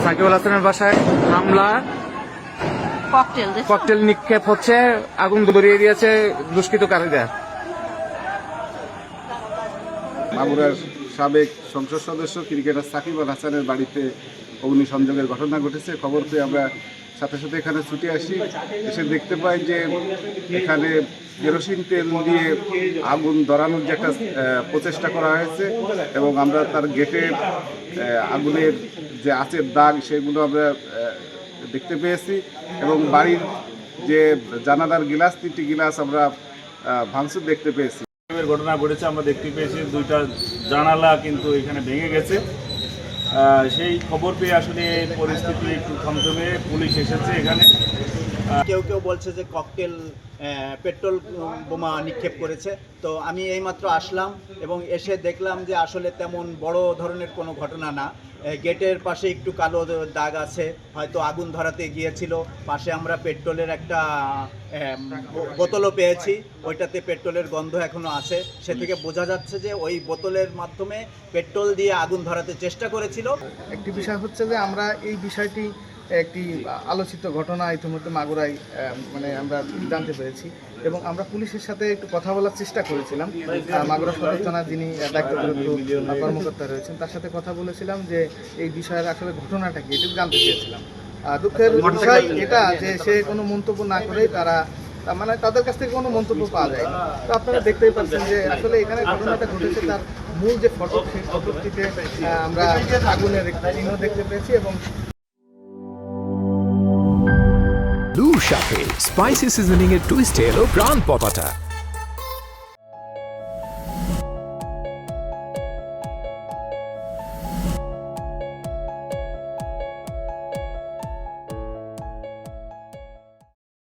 সাকিবুল হাসানের বাসায় হামলা, ককটেল নিক্ষেপ হচ্ছে, আগুন ধরিয়ে দিয়েছে দুষ্কৃতকারীরা। মাগুরার সাবেক সংসদ সদস্য ক্রিকেটার সাকিবুল হাসানের বাড়িতে অগ্নিসংযোগের ঘটনা ঘটেছে। খবর পেয়ে আমরা সাথে সাথে এখানে ছুটে আসি, এসে দেখতে পাই যে এখানে কেরোসিন তেল দিয়ে আগুন ধরানোর যে একটা প্রচেষ্টা করা হয়েছে এবং আমরা তার গেটে আগুনের যে আঁচের দাগ সেগুলো আমরা দেখতে পেয়েছি এবং বাড়ির যে জানালার গিলাস, 3টি গিলাস আমরা ভাঙচুর দেখতে পেয়েছি। ঘটনা ঘটেছে, আমরা দেখতে পেয়েছি 2টা জানালা কিন্তু এখানে ভেঙে গেছে। সেই খবর পেয়ে আসলে পরিস্থিতি একটু থমথমে, পুলিশ এসেছে এখানে। কেউ কেউ বলছে যে ককটেল পেট্রোল বোমা নিক্ষেপ করেছে। তো আমি এইমাত্র আসলাম এবং এসে দেখলাম যে আসলে তেমন বড় ধরনের কোনো ঘটনা না। গেটের পাশে একটু কালো দাগ আছে, হয়তো আগুন ধরাতে গিয়েছিল। পাশে আমরা পেট্রোলের একটা বোতলও পেয়েছি, ওইটাতে পেট্রোলের গন্ধ এখনও আছে। সে থেকে বোঝা যাচ্ছে যে ওই বোতলের মাধ্যমে পেট্রোল দিয়ে আগুন ধরাতে চেষ্টা করেছিল। একটি বিষয় হচ্ছে যে আমরা এই বিষয়টি একটি আলোচিত ঘটনা ইতিমধ্যে মাগুরায় আমরা জানতে পেরেছি এবং আমরা পুলিশের সাথে একটু কথা বলার চেষ্টা করেছিলাম। মাগুরা সদর থানার যিনি দায়িত্বপ্রাপ্ত কর্মকর্তা রয়েছেন তার সাথে কথা বলেছিলাম যে এই বিষয়ের আসলে ঘটনাটা কি এটি জানতে চেয়েছিলাম। দুঃখের বিষয় এটা যে সে কোনো মন্তব্য না করেই তাদের কাছ থেকে কোনো মন্তব্য পাওয়া যায় না। তো আপনারা দেখতেই পাচ্ছেন যে আসলে এখানে ঘটনাটা ঘটেছে, তার মূল যে ফটক সেই ফটকটিতে আমরা আগুনের একটি চিহ্ন দেখতে পেয়েছি এবং Blue Shafe, spicy seasoning এর টুইস্ট এলো প্রাণ পপাটা।